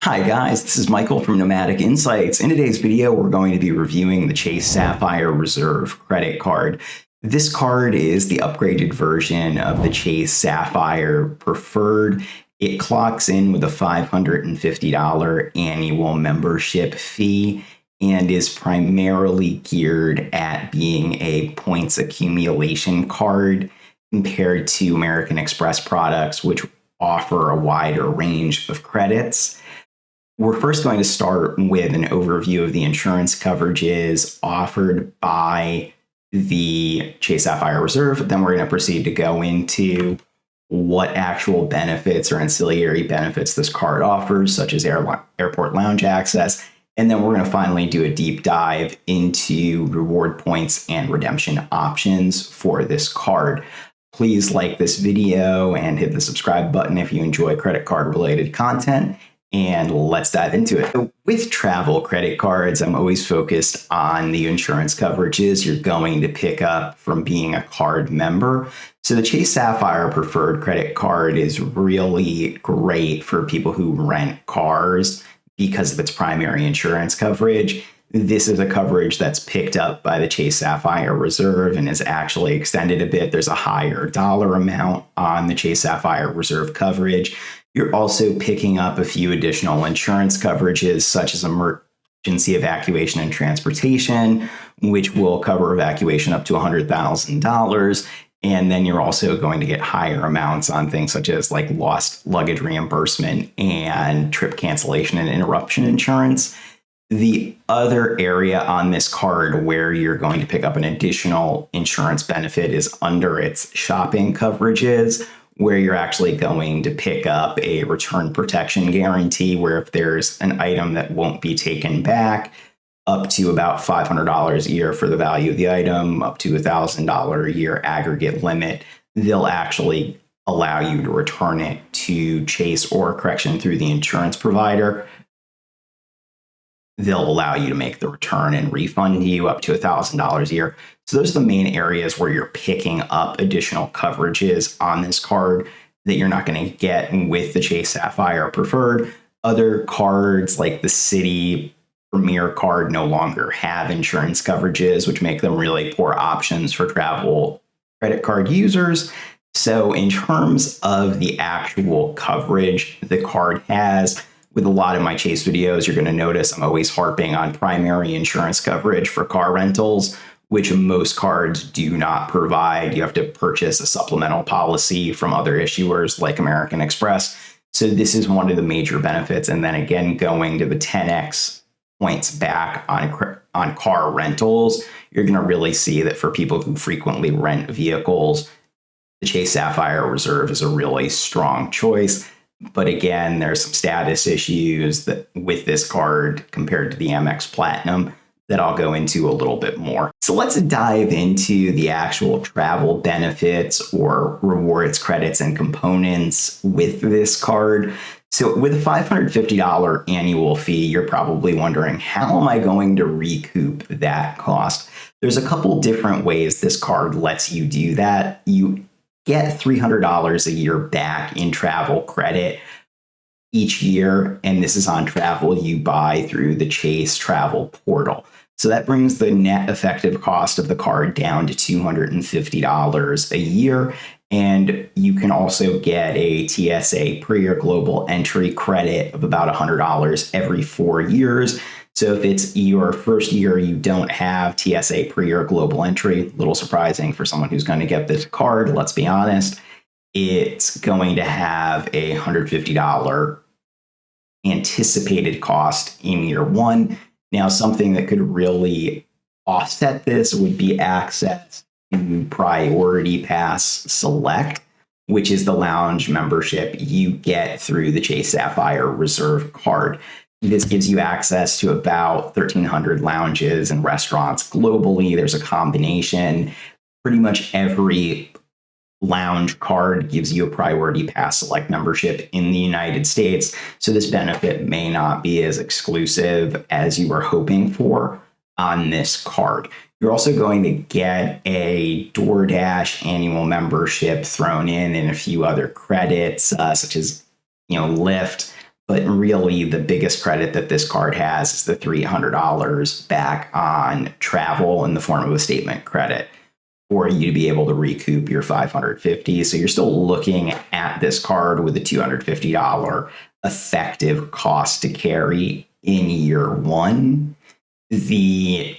Hi guys, this is Michael from Nomadic Insights. In today's video, we're going to be reviewing the Chase Sapphire Reserve credit card. This card is the upgraded version of the Chase Sapphire Preferred. It clocks in with a $550 annual membership fee and is primarily geared at being a points accumulation card compared to American Express products, which offer a wider range of credits. We're first going to start with an overview of the insurance coverages offered by the Chase Sapphire Reserve. Then we're going to proceed to go into what actual benefits or ancillary benefits this card offers, such as airport lounge access. And then we're going to finally do a deep dive into reward points and redemption options for this card. Please like this video and hit the subscribe button if you enjoy credit card related content. And let's dive into it. So with travel credit cards, I'm always focused on the insurance coverages you're going to pick up from being a card member. So the Chase Sapphire Preferred credit card is really great for people who rent cars because of its primary insurance coverage. This is a coverage that's picked up by the Chase Sapphire Reserve and is actually extended a bit. There's a higher dollar amount on the Chase Sapphire Reserve coverage. You're also picking up a few additional insurance coverages, such as emergency evacuation and transportation, which will cover evacuation up to $100,000. And then you're also going to get higher amounts on things such as like lost luggage reimbursement and trip cancellation and interruption insurance. The other area on this card where you're going to pick up an additional insurance benefit is under its shopping coverages, where you're actually going to pick up a return protection guarantee, where if there's an item that won't be taken back, up to about $500 a year for the value of the item, up to $1,000 a year aggregate limit, they'll actually allow you to return it to Chase, or correction, through the insurance provider. They'll allow you to make the return and refund you up to $1,000 a year. So those are the main areas where you're picking up additional coverages on this card that you're not going to get with the Chase Sapphire Preferred. Other cards like the Citi Premier card no longer have insurance coverages, which make them really poor options for travel credit card users. So in terms of the actual coverage the card has, with a lot of my Chase videos, you're going to notice I'm always harping on primary insurance coverage for car rentals, which most cards do not provide. You have to purchase a supplemental policy from other issuers like American Express. So this is one of the major benefits. And then again, going to the 10x points back on car rentals, you're going to really see that for people who frequently rent vehicles, the Chase Sapphire Reserve is a really strong choice. But again, there's some status issues that with this card compared to the Amex Platinum that I'll go into a little bit more. So let's dive into the actual travel benefits or rewards, credits, and components with this card. So with a $550 annual fee, you're probably wondering, how am I going to recoup that cost? There's a couple different ways this card lets you do that. You get $300 a year back in travel credit each year, and this is on travel you buy through the Chase travel portal. So that brings the net effective cost of the card down to $250 a year. And you can also get a TSA pre or global entry credit of about $100 every 4 years. So if it's your first year you don't have TSA pre or global entry, a little surprising for someone who's going to get this card, let's be honest, it's going to have a $150 anticipated cost in year one. Now, something that could really offset this would be access to Priority Pass Select, which is the lounge membership you get through the Chase Sapphire Reserve card. This gives you access to about 1,300 lounges and restaurants globally. There's a combination. Pretty much every lounge card gives you a Priority Pass Select membership in the United States. So this benefit may not be as exclusive as you were hoping for on this card. You're also going to get a DoorDash annual membership thrown in and a few other credits, such as Lyft, But really, the biggest credit that this card has is the $300 back on travel in the form of a statement credit for you to be able to recoup your $550. So you're still looking at this card with a $250 effective cost to carry in year one. The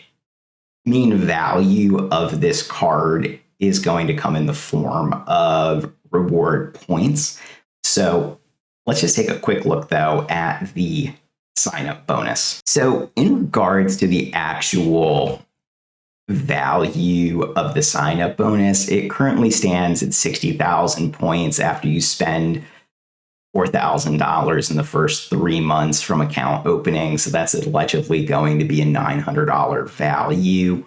mean value of this card is going to come in the form of reward points. So let's just take a quick look, though, at the sign-up bonus. So in regards to the actual value of the sign-up bonus, it currently stands at 60,000 points after you spend $4,000 in the first 3 months from account opening. So that's allegedly going to be a $900 value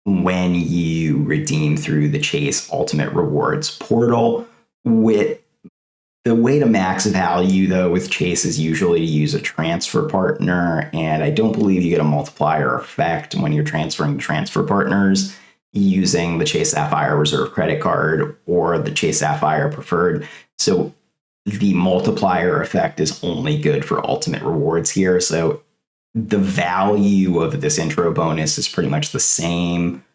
when you redeem through the Chase Ultimate Rewards portal. With the way to max value, though, with Chase is usually to use a transfer partner, and I don't believe you get a multiplier effect when you're transferring to transfer partners using the Chase Sapphire Reserve credit card or the Chase Sapphire Preferred. So the multiplier effect is only good for Ultimate Rewards here. So the value of this intro bonus is pretty much the same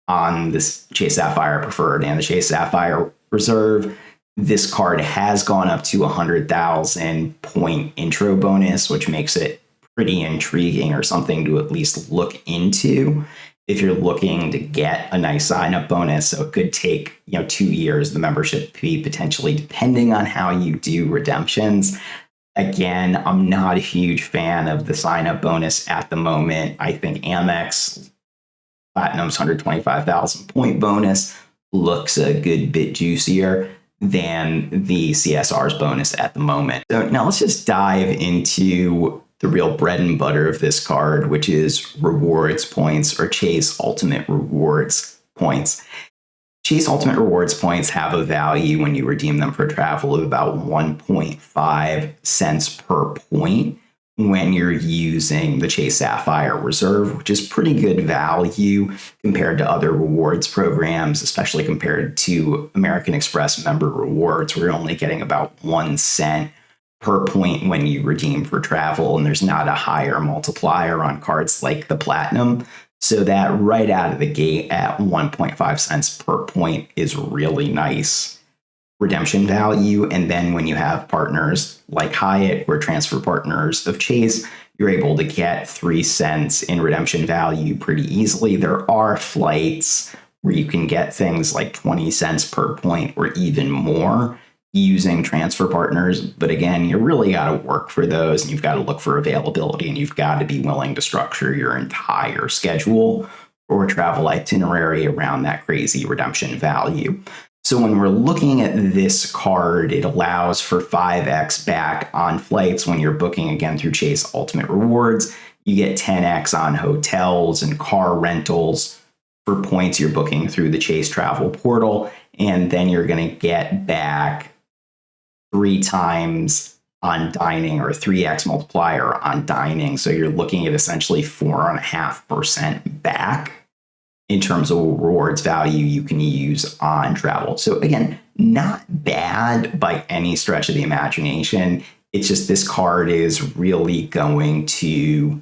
on this Chase Sapphire Preferred and the Chase Sapphire Reserve. This card has gone up to 100,000 point intro bonus, which makes it pretty intriguing or something to at least look into if you're looking to get a nice sign-up bonus. So it could take 2 years, the membership fee potentially, depending on how you do redemptions. Again, I'm not a huge fan of the sign-up bonus at the moment. I think Amex Platinum's 125,000 point bonus looks a good bit juicier than the CSR's bonus at the moment. So now let's just dive into the real bread and butter of this card, which is rewards points or Chase Ultimate Rewards points. Chase Ultimate Rewards points have a value when you redeem them for travel of about 1.5 cents per point when you're using the Chase Sapphire Reserve, which is pretty good value compared to other rewards programs, especially compared to American Express member rewards. We're only getting about 1 cent per point when you redeem for travel, and there's not a higher multiplier on cards like the Platinum. So that right out of the gate at 1.5 cents per point is really nice redemption value. And then when you have partners like Hyatt or transfer partners of Chase, you're able to get 3 cents in redemption value pretty easily. There are flights where you can get things like 20 cents per point or even more using transfer partners. But again, you really got to work for those, and you've got to look for availability, and you've got to be willing to structure your entire schedule or travel itinerary around that crazy redemption value. So when we're looking at this card, it allows for 5x back on flights when you're booking again through Chase Ultimate Rewards. You get 10x on hotels and car rentals for points you're booking through the Chase Travel Portal. And then you're going to get back 3 times on dining, or 3x multiplier on dining. So you're looking at essentially 4.5% back in terms of rewards value you can use on travel. So again, not bad by any stretch of the imagination. It's just this card is really going to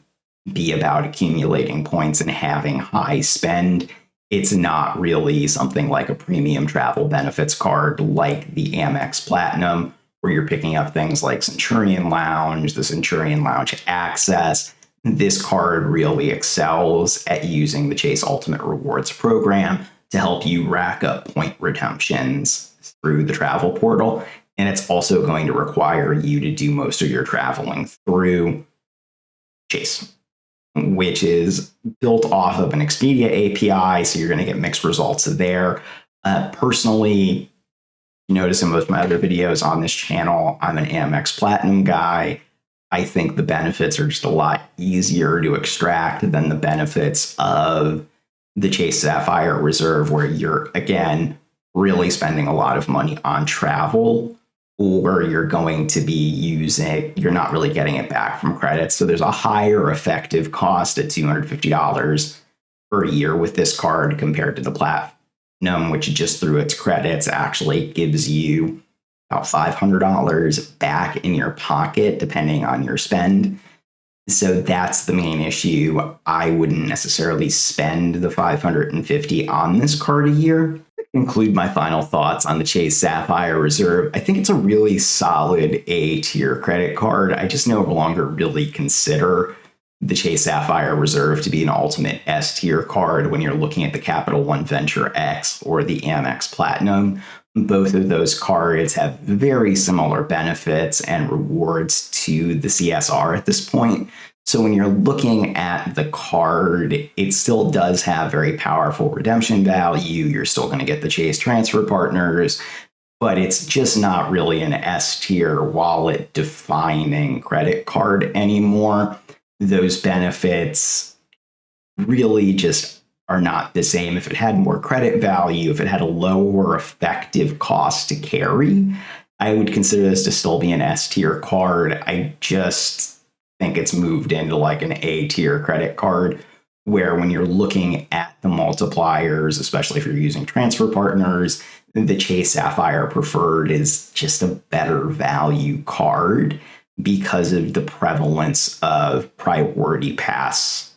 be about accumulating points and having high spend. It's not really something like a premium travel benefits card like the Amex Platinum, where you're picking up things like Centurion Lounge, the Centurion Lounge Access. This card really excels at using the Chase Ultimate Rewards program to help you rack up point redemptions through the travel portal. And it's also going to require you to do most of your traveling through Chase, which is built off of an Expedia API. So you're going to get mixed results there. Personally, you notice in most of my other videos on this channel, I'm an Amex Platinum guy. I think the benefits are just a lot easier to extract than the benefits of the Chase Sapphire Reserve, where you're, again, really spending a lot of money on travel, or you're going to be you're not really getting it back from credits. So there's a higher effective cost at $250 per year with this card compared to the Platinum, which just through its credits actually gives you about $500 back in your pocket, depending on your spend. So that's the main issue. I wouldn't necessarily spend the $550 on this card a year. Conclude my final thoughts on the Chase Sapphire Reserve. I think it's a really solid A tier credit card. I just no longer really consider the Chase Sapphire Reserve to be an ultimate S tier card when you're looking at the Capital One Venture X or the Amex Platinum. Both of those cards have very similar benefits and rewards to the CSR at this point. So when you're looking at the card, it still does have very powerful redemption value. You're still going to get the Chase transfer partners, but it's just not really an S tier wallet defining credit card anymore. Those benefits really just are not the same. If it had more credit value, if it had a lower effective cost to carry, I would consider this to still be an S tier card. I just think it's moved into like an A tier credit card, where when you're looking at the multipliers, especially if you're using transfer partners, the Chase Sapphire Preferred is just a better value card because of the prevalence of priority pass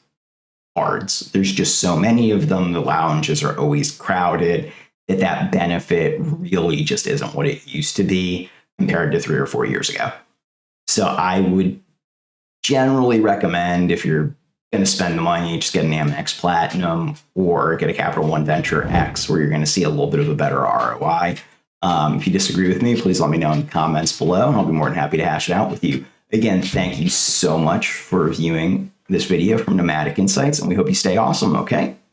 cards. There's just so many of them. The lounges are always crowded, that benefit really just isn't what it used to be compared to 3 or 4 years ago. So I would generally recommend, if you're going to spend the money, just get an Amex Platinum or get a Capital One Venture X, where you're going to see a little bit of a better ROI. If you disagree with me, please let me know in the comments below, and I'll be more than happy to hash it out with you. Again, thank you so much for viewing this video from Nomadic Insights, and we hope you stay awesome, okay?